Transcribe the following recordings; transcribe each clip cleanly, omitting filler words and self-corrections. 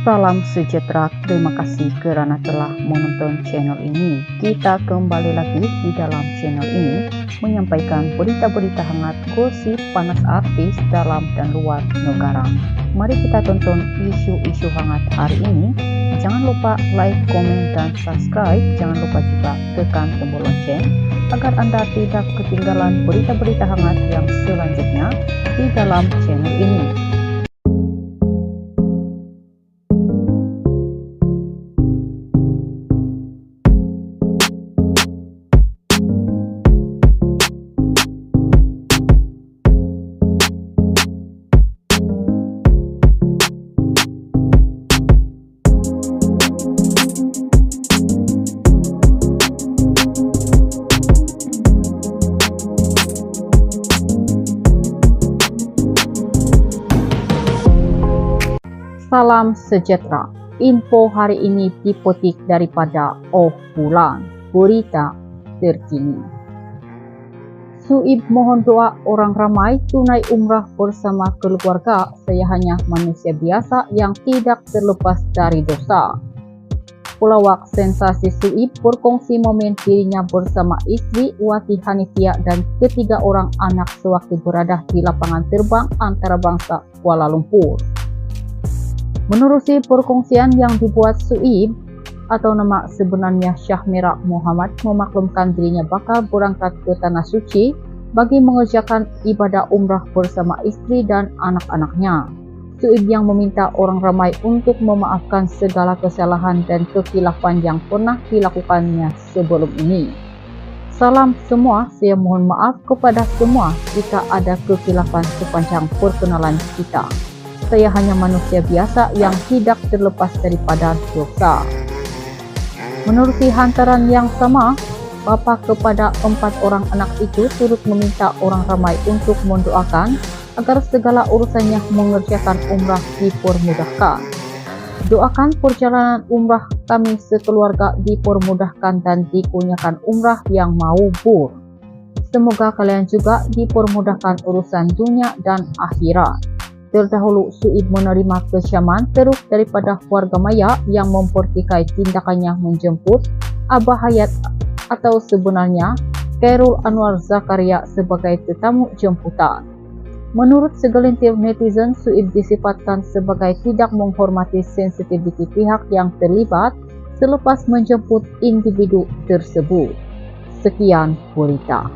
Salam sejahtera, terima kasih karena telah menonton channel ini. Kita kembali lagi di dalam channel ini menyampaikan berita-berita hangat, gosip panas artis dalam dan luar negara. Mari kita tonton isu-isu hangat hari ini. Jangan lupa like, komen, dan subscribe. Jangan lupa juga tekan tombol lonceng agar Anda tidak ketinggalan berita-berita hangat yang selanjutnya di dalam channel ini. Salam sejahtera. Info hari ini dipetik daripada Oh Bulan, berita terkini. Suib mohon doa orang ramai tunai umrah bersama keluarga. Saya hanya manusia biasa yang tidak terlepas dari dosa. Pelawak sensasi Suib berkongsi momen dirinya bersama istri Wati Hanifia dan ketiga orang anak sewaktu berada di lapangan terbang antarabangsa Kuala Lumpur. Menerusi perkongsian yang dibuat Suib, atau nama sebenarnya Syahmira Muhammad, memaklumkan dirinya bakal berangkat ke Tanah Suci bagi mengerjakan ibadah umrah bersama istri dan anak-anaknya. Suib yang meminta orang ramai untuk memaafkan segala kesalahan dan kekhilafan yang pernah dilakukannya sebelum ini. Salam semua, saya mohon maaf kepada semua jika ada kekhilafan sepanjang perkenalan kita. Saya hanya manusia biasa yang tidak terlepas daripada dosa. Menerusi hantaran yang sama, bapa kepada 4 orang anak itu turut meminta orang ramai untuk mendoakan agar segala urusannya mengerjakan umrah dipermudahkan. Doakan perjalanan umrah kami sekeluarga dipermudahkan dan dikurniakan umrah yang mabrur. Semoga kalian juga dipermudahkan urusan dunia dan akhirat. Terdahulu Suib menerima kecaman terus daripada warga maya yang mempertikai tindakannya menjemput Abah Hayat atau sebenarnya Khairul Anwar Zakaria sebagai tetamu jemputan. Menurut segelintir netizen, Suib disifatkan sebagai tidak menghormati sensitiviti pihak yang terlibat selepas menjemput individu tersebut. Sekian berita.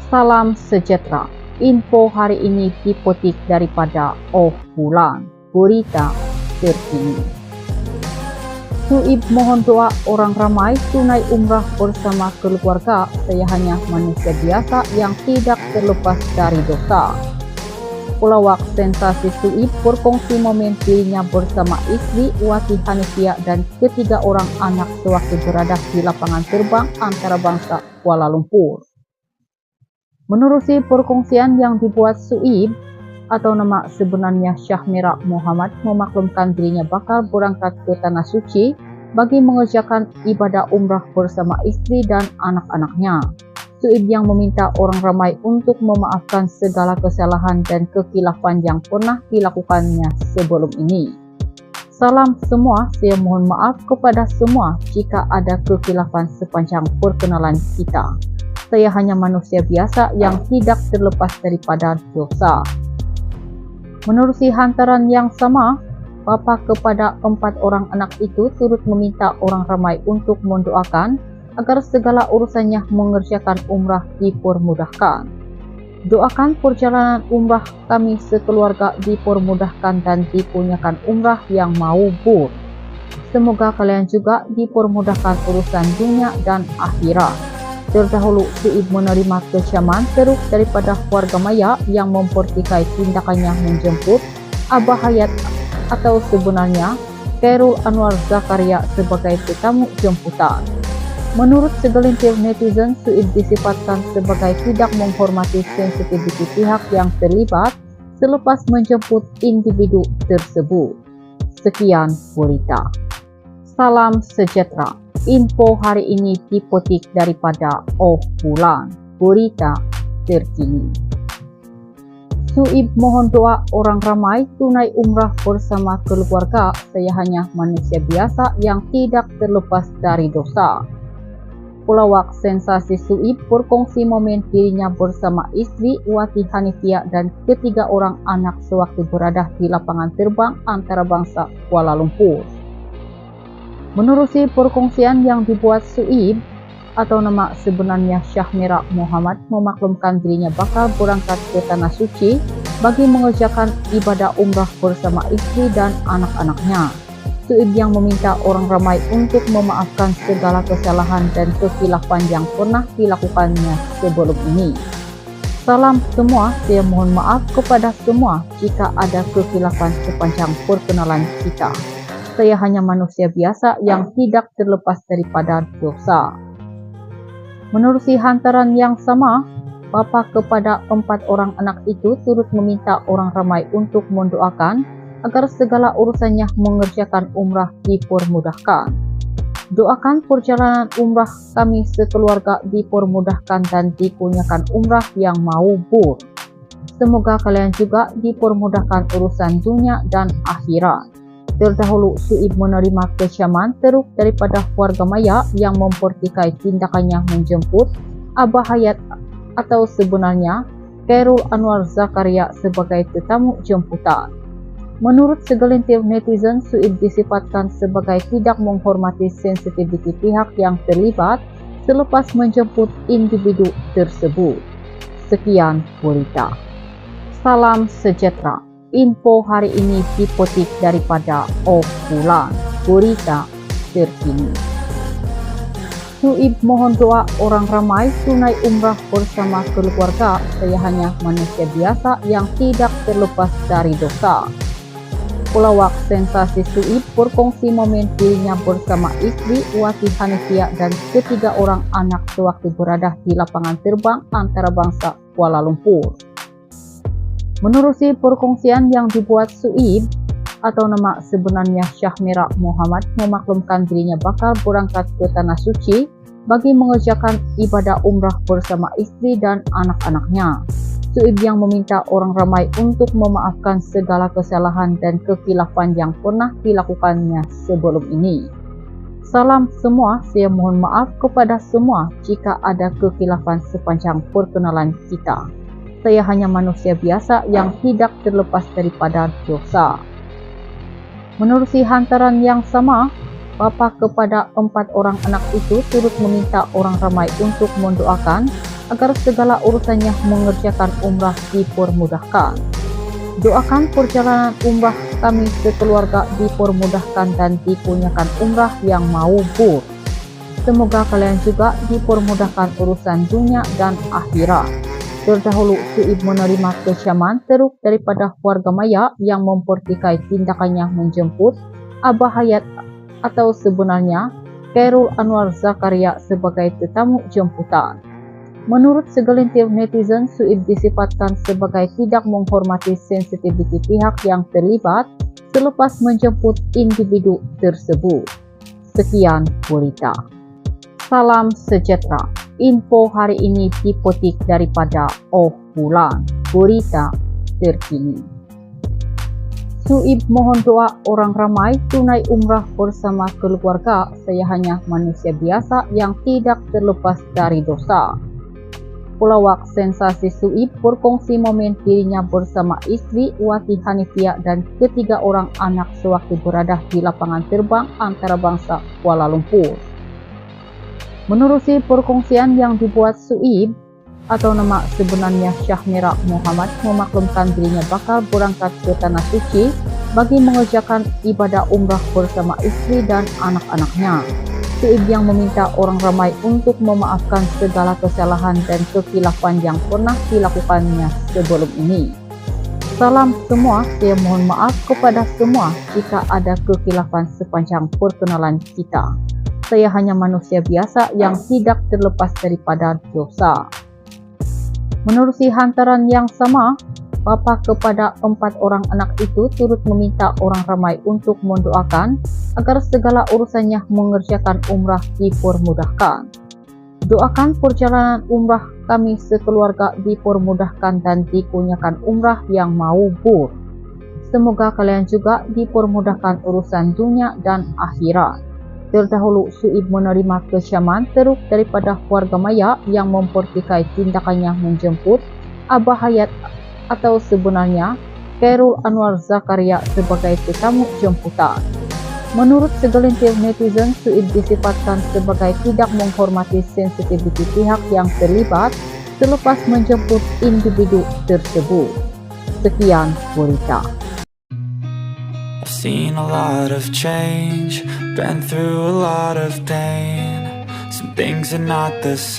Salam sejahtera. Info hari ini dipetik daripada Oh Bulan, berita terkini. Suib mohon doa orang ramai tunai umrah bersama keluarga. Saya hanya manusia biasa yang tidak terlepas dari dosa. Pelawak sensasi Suib berkongsi momen dirinya bersama istri Wati Hanifia dan ketiga orang anak sewaktu berada di lapangan terbang antarabangsa Kuala Lumpur. Menerusi perkongsian yang dibuat Suib, atau nama sebenarnya Syahmira Muhammad, memaklumkan dirinya bakal berangkat ke Tanah Suci bagi mengerjakan ibadah umrah bersama istri dan anak-anaknya. Suib yang meminta orang ramai untuk memaafkan segala kesalahan dan kekhilafan yang pernah dilakukannya sebelum ini. Salam semua, saya mohon maaf kepada semua jika ada kekhilafan sepanjang perkenalan kita. Saya hanya manusia biasa yang tidak terlepas daripada dosa. Menerusi hantaran yang sama, bapa kepada 4 orang anak itu turut meminta orang ramai untuk mendoakan agar segala urusannya mengerjakan umrah dipermudahkan. Doakan perjalanan umrah kami sekeluarga dipermudahkan dan dikurniakan umrah yang mabrur. Semoga kalian juga dipermudahkan urusan dunia dan akhirat. Terdahulu Suib menerima kecaman terus daripada warga maya yang mempertikai tindakannya menjemput Abah Hayat atau sebenarnya Khairul Anwar Zakaria sebagai tetamu jemputan. Menurut segelintir netizen, Suib disifatkan sebagai tidak menghormati sensitiviti pihak yang terlibat selepas menjemput individu tersebut. Sekian berita. Salam sejahtera. Info hari ini dipetik daripada Oh Bulan, berita terkini. Suib mohon doa orang ramai tunai umrah bersama keluarga. Saya hanya manusia biasa yang tidak terlepas dari dosa. Pelawak sensasi Suib berkongsi momen dirinya bersama istri Wati Hanifia dan ketiga orang anak sewaktu berada di lapangan terbang antarabangsa Kuala Lumpur. Menerusi perkongsian yang dibuat Suib, atau nama sebenarnya Syahmira Muhammad, memaklumkan dirinya bakal berangkat ke Tanah Suci bagi mengerjakan ibadah umrah bersama istri dan anak-anaknya. Suib yang meminta orang ramai untuk memaafkan segala kesalahan dan kekhilafan yang pernah dilakukannya sebelum ini. Salam semua, saya mohon maaf kepada semua jika ada kekhilafan sepanjang perkenalan kita. Saya hanya manusia biasa yang tidak terlepas daripada dosa. Menerusi hantaran yang sama, bapa kepada 4 orang anak itu turut meminta orang ramai untuk mendoakan agar segala urusannya mengerjakan umrah dipermudahkan. Doakan perjalanan umrah kami sekeluarga dipermudahkan dan dikurniakan umrah yang mabrur. Semoga kalian juga dipermudahkan urusan dunia dan akhirat. Terdahulu Suib menerima kecaman teruk daripada warga maya yang mempertikai tindakannya menjemput Abah Hayat atau sebenarnya Khairul Anwar Zakaria sebagai tetamu jemputan. Menurut segelintir netizen, Suib disifatkan sebagai tidak menghormati sensitiviti pihak yang terlibat selepas menjemput individu tersebut. Sekian berita. Salam sejahtera. Info hari ini dipetik daripada Bulan, berita terkini. Suib mohon doa orang ramai tunai umrah bersama keluarga. Saya hanya manusia biasa yang tidak terlepas dari dosa. Pelawak sensasi Suib berkongsi momen dirinya bersama istri Wati Hanifia dan ketiga orang anak sewaktu berada di lapangan terbang antarabangsa Kuala Lumpur. Menerusi perkongsian yang dibuat Suib, atau nama sebenarnya Syahmira Muhammad, memaklumkan dirinya bakal berangkat ke Tanah Suci bagi mengerjakan ibadah umrah bersama istri dan anak-anaknya. Suib yang meminta orang ramai untuk memaafkan segala kesalahan dan kekhilafan yang pernah dilakukannya sebelum ini. Salam semua, saya mohon maaf kepada semua jika ada kekhilafan sepanjang perkenalan kita. Saya hanya manusia biasa yang tidak terlepas daripada dosa. Menerusi hantaran yang sama, bapa kepada 4 orang anak itu turut meminta orang ramai untuk mendoakan agar segala urusannya mengerjakan umrah dipermudahkan. Doakan perjalanan umrah kami sekeluarga dipermudahkan dan dikurniakan umrah yang mabrur. Semoga kalian juga dipermudahkan urusan dunia dan akhirat. Terdahulu Suib menerima kecaman teruk daripada warga maya yang mempertikai tindakannya menjemput Abah Hayat atau sebenarnya Khairul Anwar Zakaria sebagai tetamu jemputan. Menurut segelintir netizen, Suib disifatkan sebagai tidak menghormati sensitiviti pihak yang terlibat selepas menjemput individu tersebut. Sekian berita. Salam sejahtera. Info hari ini dipetik daripada Bulan, berita terkini. Suib mohon doa orang ramai tunai umrah bersama keluarga. Saya hanya manusia biasa yang tidak terlepas dari dosa. Pelawak sensasi Suib berkongsi momen dirinya bersama istri Wati Hanifia dan ketiga orang anak sewaktu berada di lapangan terbang antarabangsa Kuala Lumpur. Menerusi perkongsian yang dibuat Suib, atau nama sebenarnya Syahmira Muhammad, memaklumkan dirinya bakal berangkat ke Tanah Suci bagi mengerjakan ibadah umrah bersama istri dan anak-anaknya. Suib yang meminta orang ramai untuk memaafkan segala kesalahan dan kekhilafan yang pernah dilakukannya sebelum ini. Salam semua, saya mohon maaf kepada semua jika ada kekhilafan sepanjang perkenalan kita. Saya hanya manusia biasa yang tidak terlepas daripada dosa. Menerusi hantaran yang sama, bapa kepada 4 orang anak itu turut meminta orang ramai untuk mendoakan agar segala urusannya mengerjakan umrah dipermudahkan. Doakan perjalanan umrah kami sekeluarga dipermudahkan dan dikurniakan umrah yang mabrur. Semoga kalian juga dipermudahkan urusan dunia dan akhirat. Terdahulu Suib menerima kecaman teruk daripada keluarga maya yang mempertikai tindakannya menjemput Abah Hayat atau sebenarnya Khairul Anwar Zakaria sebagai tetamu jemputan. Menurut segelintir netizen, Suib disifatkan sebagai tidak menghormati sensitiviti pihak yang terlibat selepas menjemput individu tersebut. Sekian berita. I've seen a lot of change, been through a lot of pain. Some things are not the same.